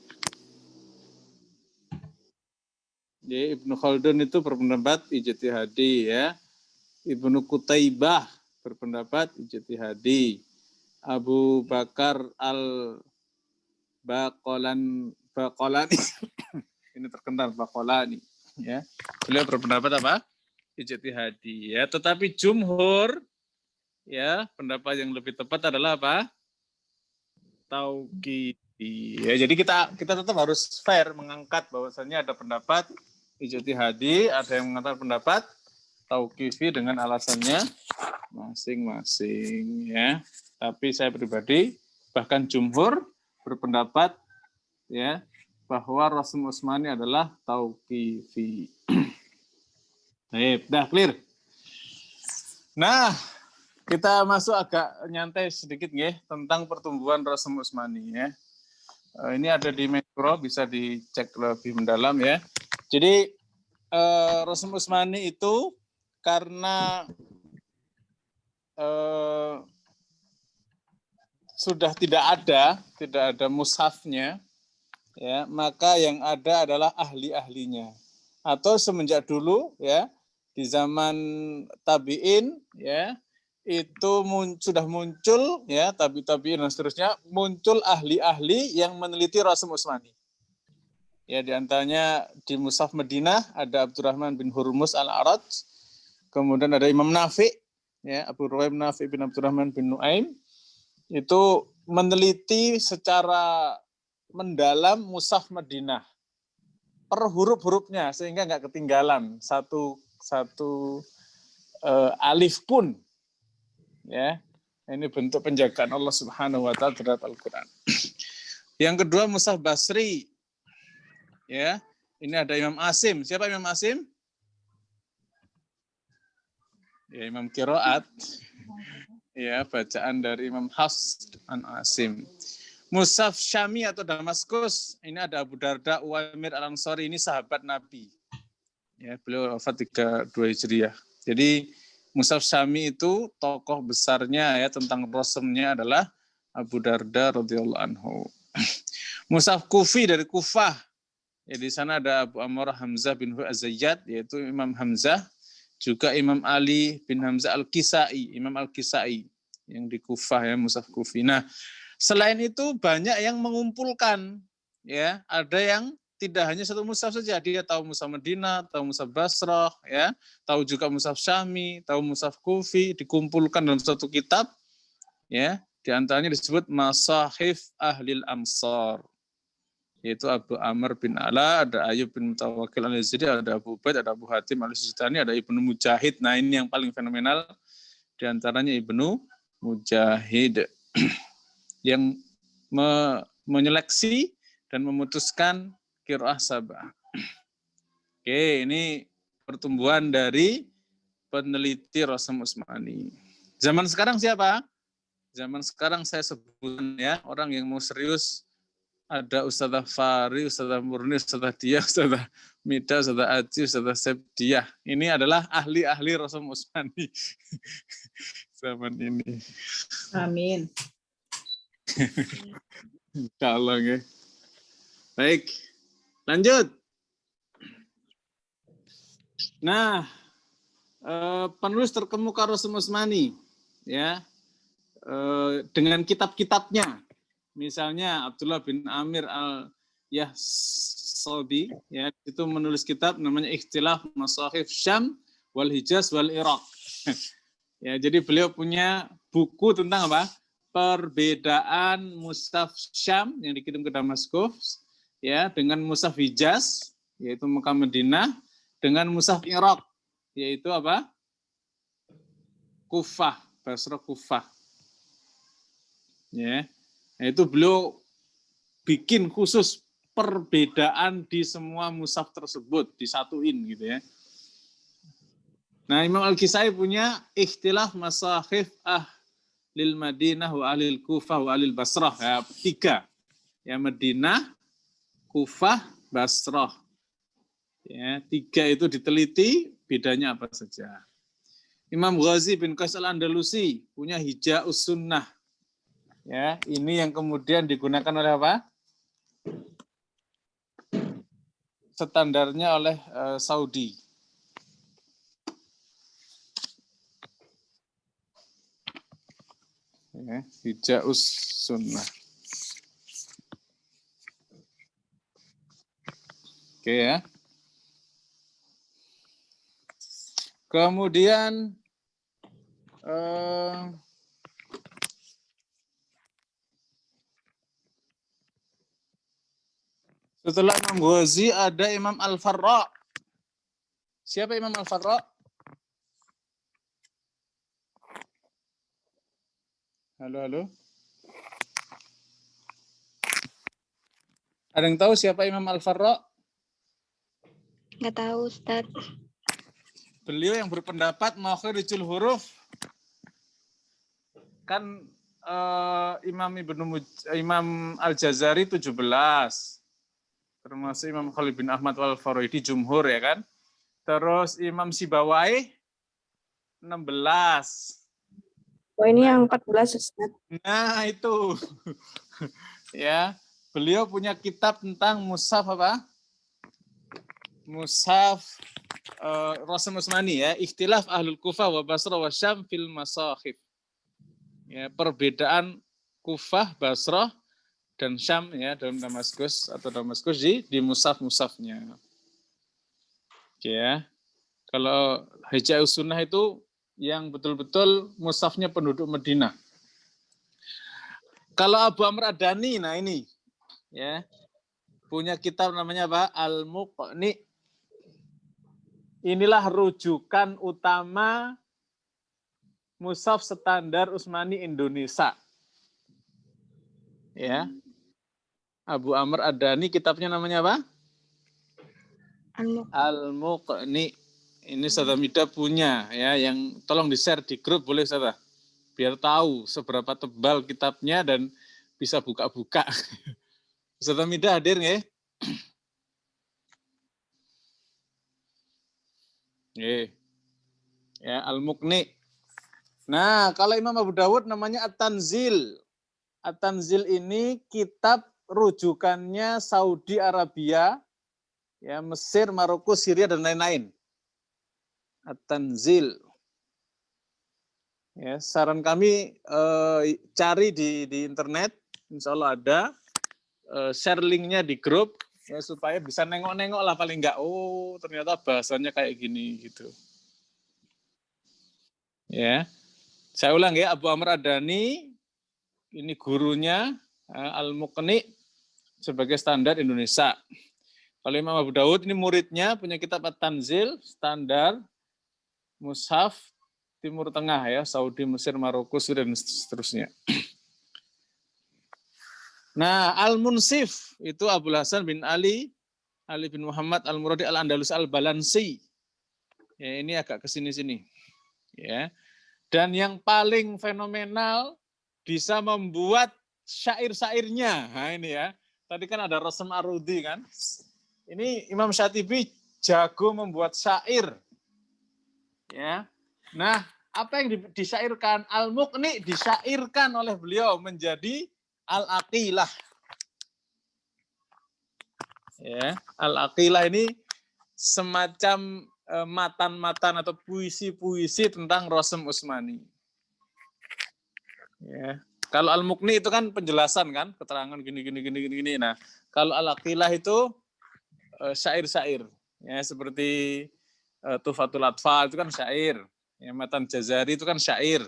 Ya, Ibnu Khaldun itu berpendapat ijtihadi ya. Ibnu Qutaibah berpendapat ijtihadi. Abu Bakar al-Baqolani ini terkenal Baqolani ya. Beliau berpendapat apa? Ijtihadi ya, tetapi jumhur ya, pendapat yang lebih tepat adalah apa? Tauqifi. Ya, jadi kita tetap harus fair mengangkat bahwasannya ada pendapat ijtihadi, ada yang mengatakan pendapat tauqifi dengan alasannya masing-masing ya. Tapi saya pribadi bahkan jumhur berpendapat ya bahwa Rasul Utsmani adalah tauqifi. Baik, dah clear. Nah, kita masuk agak nyantai sedikit ya tentang pertumbuhan Rasul Utsmani ya. Ini ada di Makro, bisa dicek lebih mendalam ya. Jadi Rasul Utsmani itu karena sudah tidak ada mushafnya, ya, maka yang ada adalah ahli-ahlinya. Atau semenjak dulu, ya, di zaman tabi'in, ya, itu sudah muncul, ya, tabi'in dan seterusnya, muncul ahli-ahli yang meneliti Rasul Utsmani. Ya, di antaranya di Mushaf Madinah ada Abdurrahman bin Hurmuz al-Araj, kemudian ada Imam Nafi', ya, Abu Ruwaim Nafi' bin Abdurrahman bin Nu'aim, itu meneliti secara mendalam Mushaf Madinah per huruf-hurufnya sehingga nggak ketinggalan satu alif pun, ya. Ini bentuk penjagaan Allah Subhanahu wa taala terhadap Al-Qur'an. Yang kedua Mushaf Basri, ya. Ini ada Imam Asim. Siapa Imam Asim? Ya, Imam Qiraat. Ya, bacaan dari Imam Hafs an Asim. Mushaf Syami atau Damaskus, ini ada Abu Darda Uwaimir Al-Ansari, ini sahabat Nabi. Ya, beliau wafat 32 Hijriah. Jadi Mushaf Syami itu tokoh besarnya ya tentang rasulnya adalah Abu Darda radhiyallahu anhu. Mushaf Kufi dari Kufah. Ya, di sana ada Abu Amr Hamzah bin Az-Zayyad, yaitu Imam Hamzah, juga Imam Ali bin Hamzah Al-Kisai, Imam Al-Kisai yang di Kufah ya, Mushaf Kufi. Nah, selain itu banyak yang mengumpulkan, ya, ada yang tidak hanya satu mushaf saja, dia tahu mushaf Madinah, tahu mushaf Basrah, ya, tahu juga mushaf Syami, tahu mushaf Kufi, dikumpulkan dalam satu kitab, ya, di antaranya disebut Masahif Ahlil Amsar, yaitu Abu Amr bin Ala, ada Ayub bin Mutawakkil al-Yazidi, ada Abu Ubaid, ada Abu Hatim al-Sistani, ada Ibnu Mujahid. Nah, ini yang paling fenomenal, di antaranya Ibnu Mujahid yang menyeleksi dan memutuskan qiraah sab'ah. Oke, ini pertumbuhan dari peneliti Rasul Utsmani. Zaman sekarang siapa? Zaman sekarang saya sebutkan ya, orang yang mau serius, ada Ustadzah Fari, Ustadzah Murni, Ustadzah Dia, Ustadzah Mida, Ustadzah Aji, Ustadzah Sepdiah. Ini adalah ahli-ahli Rasul Utsmani zaman ini. Amin. Insyaallah ya. Baik, lanjut. Nah, penulis terkemuka Rasul Utsmani, ya, dengan kitab-kitabnya. Misalnya Abdullah bin Amir al-Yahsabi, ya, itu menulis kitab namanya Ikhtilaf Masahif Syam wal Hijaz wal Iraq. Ya, jadi beliau punya buku tentang apa? Perbedaan mushaf Syam yang dikirim ke Damaskus, ya, dengan mushaf Hijaz, yaitu Mekah Madinah, dengan mushaf Iraq, yaitu apa? Kufah, Basra Kufah. Ya. Nah, itu beliau bikin khusus perbedaan di semua mushaf tersebut, disatuin gitu ya. Nah, Imam Al-Kisai punya Ikhtilaf Masahif Ahlil Madinah wa Ahlil Kufah wa Ahlil Basrah, ya, 3. Ya, Madinah, Kufah, Basrah. Ya, 3 itu diteliti, bedanya apa saja. Imam Ghazi bin Qais al-Andalusi punya Hija'us Sunnah. Ya, ini yang kemudian digunakan oleh apa? Standarnya oleh Saudi. Ya, Hija'us Sunnah. Oke ya. Kemudian setelah Imam Ghazi ada Imam Al-Farra. Siapa Imam Al-Farra? Halo, halo. Ada yang tahu siapa Imam Al-Farra? Nggak tahu, Ustaz. Beliau yang berpendapat makharijul huruf kan Imam Al-Jazari 17. Termasuk Imam Khalid bin Ahmad wal-Faraidi jumhur ya kan. Terus Imam Sibawai 16. Oh, ini yang 14, Ustaz. Nah, itu. Ya, beliau punya kitab tentang mushaf apa? Mushaf Rasul Utsmani ya, ikhtilaf Ahlul Kufah wa Basrah wa Syam fil masahif. Ya, perbedaan Kufah, Basrah dan Syam ya dalam Damaskus atau Damaskus di mushaf-mushafnya. Oke ya. Kalau Hijauz Sunnah itu yang betul-betul mushafnya penduduk Madinah. Kalau Abu Amr Ad-Dani, nah ini ya punya kitab namanya apa? Al-Muqni. Inilah rujukan utama mushaf standar Utsmani Indonesia. Ya. Abu Amr Ad-Dani kitabnya namanya apa? Al-Muqni. Ini Ustazah Mida punya ya, yang tolong di-share di grup boleh Ustazah. Biar tahu seberapa tebal kitabnya dan bisa buka-buka. Ustazah Mida hadir nggih? Nggih. Ya, Al-Muqni. Nah, kalau Imam Abu Dawud namanya At-Tanzil. At-Tanzil ini kitab rujukannya Saudi Arabia, ya Mesir, Maroko, Syria dan lain-lain. At-Tanzil. Ya, saran kami cari di internet, insya Allah ada, share linknya di grup, ya supaya bisa nengok-nengok lah paling enggak. Oh, ternyata bahasanya kayak gini gitu. Ya, saya ulang ya, Abu Amr Ad-Dani, ini gurunya Al-Muqni sebagai standar Indonesia. Kalau Imam Abu Dawud ini muridnya punya kitab At-Tanzil, standar mushaf Timur Tengah ya, Saudi, Mesir, Maroko, Syria dan seterusnya. Nah, Al-Munsif itu Abul Hasan bin Ali bin Muhammad Al-Muradi Al-Andalus Al-Balansi. Ya, ini agak kesini-sini. Ya. Dan yang paling fenomenal bisa membuat syair-syairnya. Nah, ini ya. Tadi kan ada Rasm Arudi kan. Ini Imam Syatibi jago membuat syair. Ya. Nah, apa yang disyairkan? Al-Muqni disyairkan oleh beliau menjadi Al-Aqilah. Ya, Al-Aqilah ini semacam matan-matan atau puisi-puisi tentang Rasm Utsmani. Ya. Kalau Al-Muqni itu kan penjelasan kan, keterangan gini. Nah, kalau Al-Aqilah itu syair-syair. Ya, seperti Tuhfatul Atfal itu kan syair. Ya, Matan Jazari itu kan syair.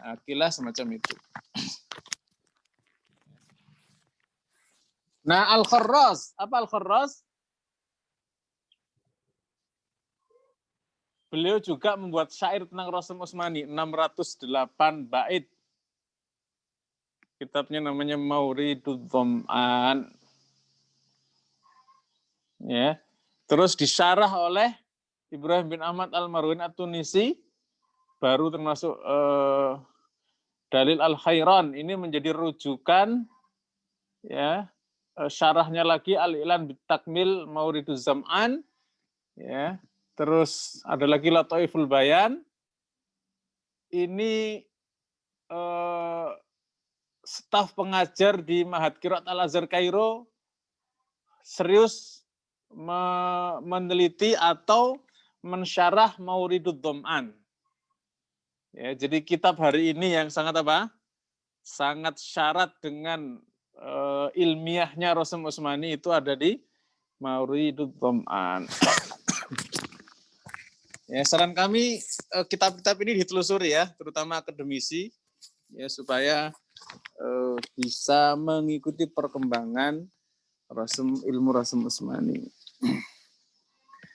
Aqilah semacam itu. Nah, Al-Kharraz, apa Al-Kharraz? Beliau juga membuat syair tentang Rasm Utsmani, 608 bait. Kitabnya namanya Mauridud Dham'an. Ya. Terus disyarah oleh Ibrahim bin Ahmad Al-Marwin At-Tunisi, baru termasuk Dalil Al-Khairan. Ini menjadi rujukan ya. Syarahnya lagi Al-Ilan Bitakmil Mauriduz Zam'an, ya. Terus ada lagi Lataiful Bayan. Ini staf pengajar di Ma'had Qiraat Al-Azhar Kairo serius meneliti atau mensyarah Mauridud Dham'an. Ya, jadi kitab hari ini yang sangat apa? Sangat syarat dengan ilmiahnya Rasm Utsmani itu ada di Mauridud Dham'an. Ya, saran kami kitab-kitab ini ditelusuri ya, terutama akademisi ya supaya bisa mengikuti perkembangan ilmu Rasm Utsmani.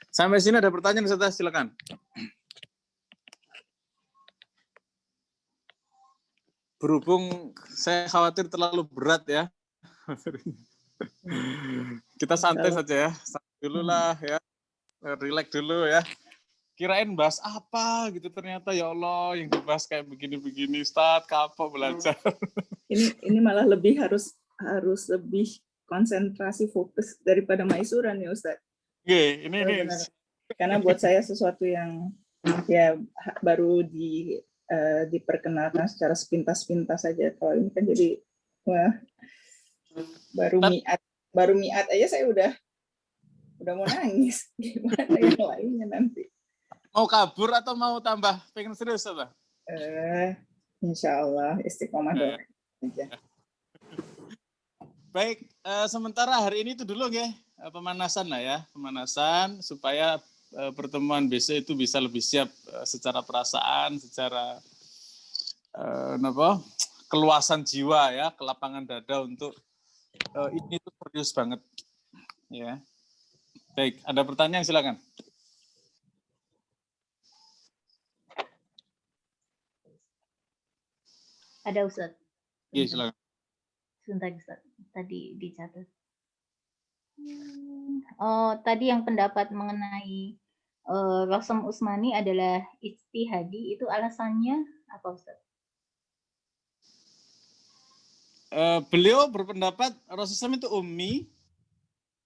Sampai sini ada pertanyaan, Ustaz, silakan. Berhubung saya khawatir terlalu berat ya. Kita santai saja ya. Santai dulu lah ya. Relax dulu ya. Kirain bahas apa gitu, ternyata ya Allah yang dibahas kayak begini-begini. Ustaz, kapok belajar. Ini malah harus lebih konsentrasi fokus daripada Maisuran ya Ustaz. Ini Benar. Karena buat saya sesuatu yang ya baru diperkenalkan secara sepintas-pintas saja. Kalau ini kan jadi wah, baru miat aja saya udah mau nangis. Gimana yang lainnya nanti? Mau kabur atau mau tambah pengen serius apa? Insya Allah istiqomah doa aja. Baik, sementara hari ini itu dulu ya, pemanasan lah ya, pemanasan supaya pertemuan besok itu bisa lebih siap secara perasaan, secara keluasan jiwa ya, kelapangan dada untuk ini tuh serius banget ya. Baik, ada pertanyaan silakan. Ada Ustaz. Iya, silakan. Sebentar Ustaz, tadi dicatat. Tadi yang pendapat mengenai Rasul Utsmani adalah ijtihadi, itu alasannya apa Ustaz? Beliau berpendapat Rasulullah itu ummi,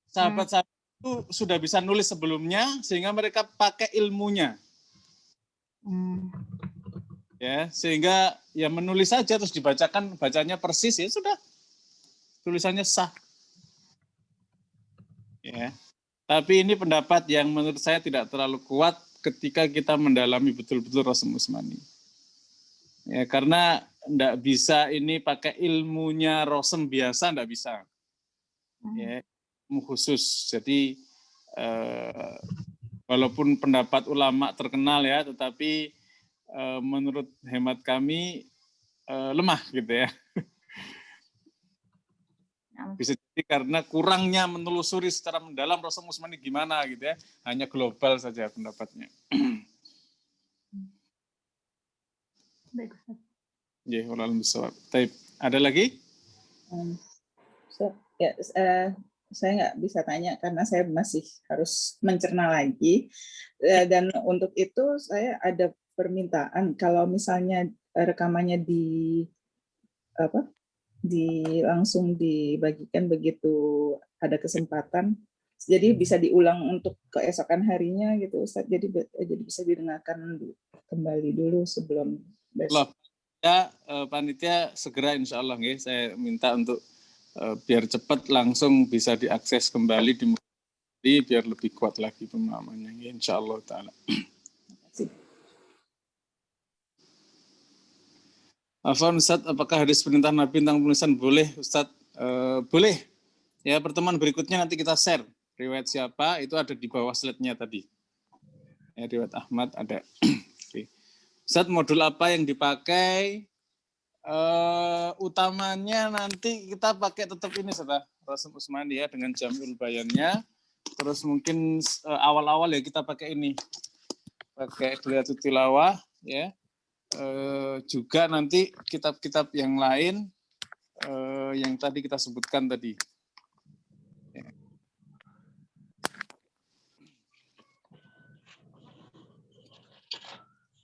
sahabat-sahabat itu sudah bisa nulis sebelumnya sehingga mereka pakai ilmunya. Ya, sehingga ya menulis saja terus dibacakan, bacanya persis ya sudah. Tulisannya sah. Ya. Tapi ini pendapat yang menurut saya tidak terlalu kuat ketika kita mendalami betul-betul Rasul Utsmani. Ya, karena enggak bisa ini pakai ilmunya Rasul biasa, enggak bisa. Ya, ilmu khusus. Jadi walaupun pendapat ulama terkenal ya, tetapi menurut hemat kami lemah gitu ya. Bisa jadi karena kurangnya menelusuri secara mendalam Rasul Utsmani gimana gitu ya. Hanya global saja pendapatnya. Baik. Ya, wallahu a'lam. Ada lagi? Saya nggak bisa tanya karena saya masih harus mencerna lagi. Dan untuk itu saya ada permintaan kalau misalnya rekamannya langsung dibagikan begitu ada kesempatan, jadi bisa diulang untuk keesokan harinya gitu Ustaz. Jadi bisa didengarkan kembali dulu sebelum besok. Ya, panitia segera insya Allah ya, saya minta untuk biar cepat langsung bisa diakses kembali biar lebih kuat lagi pemahamannya ya, insya Allah ta'ala. Afwan Ustaz, apakah hadis perintah Nabi tentang penulisan boleh Ustaz? Boleh. Ya, pertemuan berikutnya nanti kita share. Riwayat siapa, itu ada di bawah slide-nya tadi. Ya, riwayat Ahmad ada. Oke. Ustaz, modul apa yang dipakai? Utamanya nanti kita pakai tetap ini Ustaz, Rasul Utsmani ya, dengan Jam'ul Bayannya. Terus mungkin awal-awal ya kita pakai ini. Pakai Qiliyatul Tilawah ya. Juga nanti kitab-kitab yang lain yang tadi kita sebutkan tadi. Ya.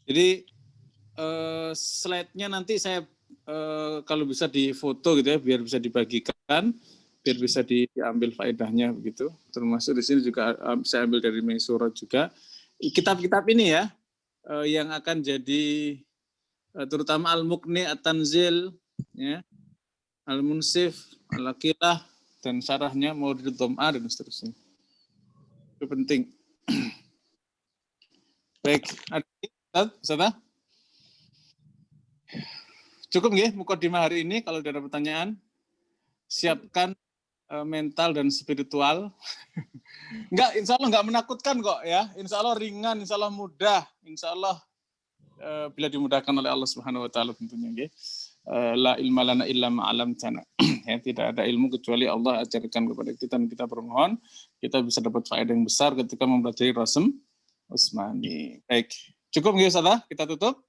Jadi slide-nya nanti saya kalau bisa difoto gitu ya, biar bisa dibagikan, biar bisa diambil faedahnya begitu. Termasuk di sini juga saya ambil dari Maisurah juga. Kitab-kitab ini ya yang akan jadi terutama Al-Muqni, At-Tanzil, ya, Al-Munsif, Al-Aqilah, dan syarahnya Mauridud Dham'a dan seterusnya. Itu penting. Baik, ada Ustaz? Cukup nggih mukadimah hari ini. Kalau ada pertanyaan, siapkan mental dan spiritual. Enggak, insya Allah enggak menakutkan kok ya. Insya Allah ringan, insya Allah mudah, insya Allah bila dimudahkan oleh Allah Subhanahu wa taala tentunya nggih. La ilma lana illa ma 'allamtana. Ya, tidak ada ilmu kecuali Allah ajarkan kepada kita, dan kita bermohon kita bisa dapat faedah yang besar ketika mempelajari Rasul Utsmani. Baik. Cukup nggih Ustaz? Kita tutup.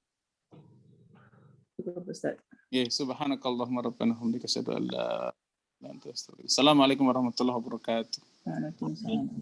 Cukup Ustaz. Ya, subhanakallahumma rabbana hamdika asyhadu an la Assalamualaikum warahmatullahi wabarakatuh. Waalaikumsalam.